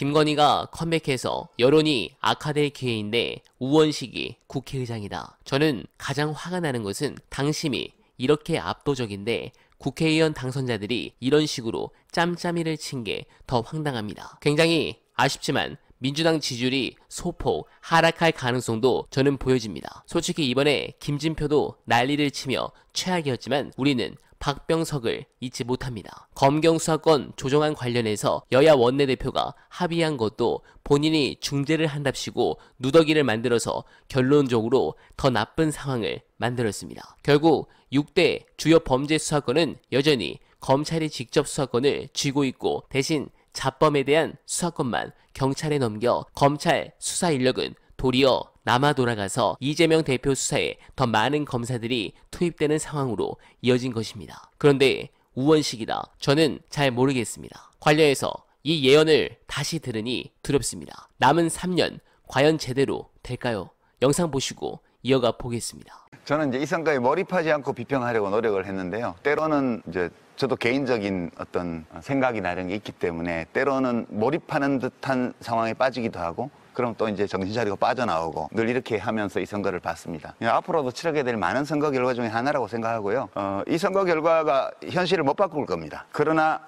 김건희가 컴백해서 여론이 악화될 기회인데 우원식이 국회의장이다. 저는 가장 화가 나는 것은 당심이 이렇게 압도적인데 국회의원 당선자들이 이런 식으로 짬짬이를 친 게 더 황당합니다. 굉장히 아쉽지만 민주당 지지율이 소폭 하락할 가능성도 저는 보여집니다. 솔직히 이번에 김진표도 난리를 치며 최악이었지만 우리는 박병석을 잊지 못합니다. 검경 수사권 조정안 관련해서 여야 원내대표가 합의한 것도 본인이 중재를 한답시고 누더기를 만들어서 결론적으로 더 나쁜 상황을 만들었습니다. 결국 6대 주요 범죄 수사권은 여전히 검찰이 직접 수사권을 쥐고 있고 대신 자범에 대한 수사권만 경찰에 넘겨 검찰 수사 인력은 도리어 남아 돌아가서 이재명 대표 수사에 더 많은 검사들이 투입되는 상황으로 이어진 것입니다. 그런데 우원식이다. 저는 잘 모르겠습니다. 관련해서 이 예언을 다시 들으니 두렵습니다. 남은 3년 과연 제대로 될까요? 영상 보시고 이어가 보겠습니다. 저는 이제 이 선거에 몰입하지 않고 비평하려고 노력을 했는데요. 때로는 이제 저도 개인적인 어떤 생각이나 이런 게 있기 때문에 때로는 몰입하는 듯한 상황에 빠지기도 하고 그럼 또 이제 정신 차리고 빠져나오고 늘 이렇게 하면서 이 선거를 봤습니다. 앞으로도 치르게 될 많은 선거 결과 중에 하나라고 생각하고요. 이 선거 결과가 현실을 못 바꿀 겁니다. 그러나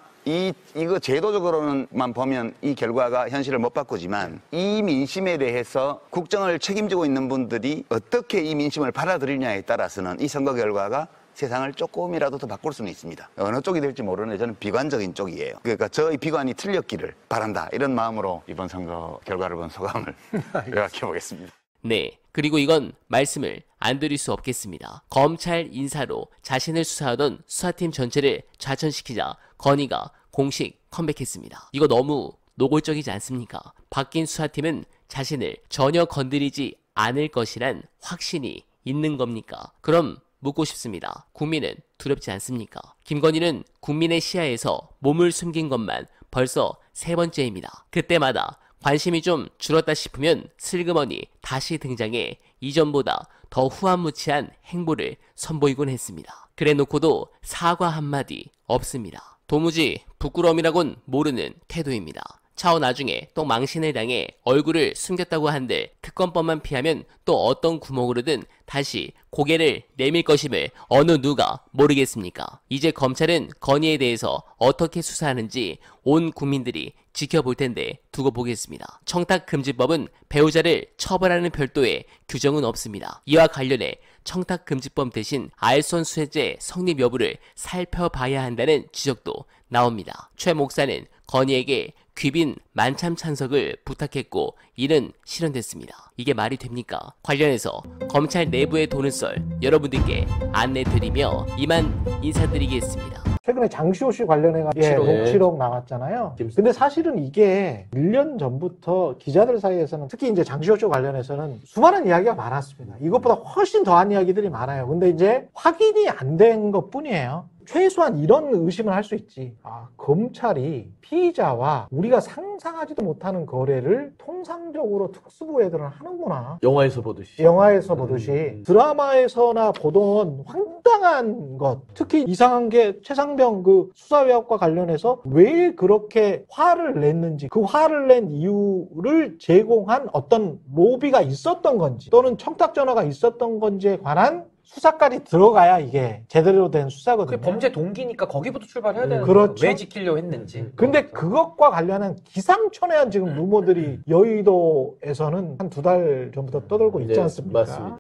이거 제도적으로만 보면 이 결과가 현실을 못 바꾸지만 이 민심에 대해서 국정을 책임지고 있는 분들이 어떻게 이 민심을 받아들이냐에 따라서는 이 선거 결과가 세상을 조금이라도 더 바꿀 수는 있습니다. 어느 쪽이 될지 모르는데 저는 비관적인 쪽이에요. 그러니까 저의 비관이 틀렸기를 바란다. 이런 마음으로 이번 선거 결과를 본 소감을 요약해 보겠습니다. 네, 그리고 이건 말씀을 안 드릴 수 없겠습니다. 검찰 인사로 자신을 수사하던 수사팀 전체를 좌천시키자 건희가 공식 컴백했습니다. 이거 너무 노골적이지 않습니까? 바뀐 수사팀은 자신을 전혀 건드리지 않을 것이란 확신이 있는 겁니까? 그럼 묻고 싶습니다. 국민은 두렵지 않습니까? 김건희는 국민의 시야에서 몸을 숨긴 것만 벌써 3번째입니다. 그때마다 관심이 좀 줄었다 싶으면 슬그머니 다시 등장해 이전보다 더 후한무치한 행보를 선보이곤 했습니다. 그래놓고도 사과 한마디 없습니다. 도무지 부끄러움이라곤 모르는 태도입니다. 차후 나중에 또 망신을 당해 얼굴을 숨겼다고 한들 특검법만 피하면 또 어떤 구멍으로든 다시 고개를 내밀 것임을 어느 누가 모르겠습니까? 이제 검찰은 건희에 대해서 어떻게 수사하는지 온 국민들이 지켜볼 텐데 두고 보겠습니다. 청탁금지법은 배우자를 처벌하는 별도의 규정은 없습니다. 이와 관련해 청탁금지법 대신 알선수혜죄 성립 여부를 살펴봐야 한다는 지적도 나옵니다. 최 목사는 건희에게 귀빈 만참 찬석을 부탁했고 이는 실현됐습니다. 이게 말이 됩니까? 관련해서 검찰 내부의 도는 썰 여러분들께 안내드리며 이만 인사드리겠습니다. 최근에 장시호 씨 관련해서 녹취록 나왔잖아요. 근데 사실은 이게 1년 전부터 기자들 사이에서는 특히 이제 장시호 씨 관련해서는 수많은 이야기가 많았습니다. 이것보다 훨씬 더한 이야기들이 많아요. 근데 이제 확인이 안 된 것 뿐이에요. 최소한 이런 의심을 할 수 있지. 검찰이 피의자와 우리가 상상하지도 못하는 거래를 통상적으로 특수부 애들은 하는구나. 영화에서 보듯이. 드라마에서나 보던 황당한 것. 특히 이상한 게 최상병 그 수사 의혹과 관련해서 왜 그렇게 화를 냈는지 그 화를 낸 이유를 제공한 어떤 로비가 있었던 건지 또는 청탁 전화가 있었던 건지에 관한 수사까지 들어가야 이게 제대로 된 수사거든요. 그게 범죄 동기니까 거기부터 출발해야 되는 거예요. 그렇죠. 왜 지키려고 했는지. 근데 그것과 관련한 기상천외한 지금 루머들이 여의도에서는 한 2달 전부터 떠돌고 있지 않습니까? 맞습니다.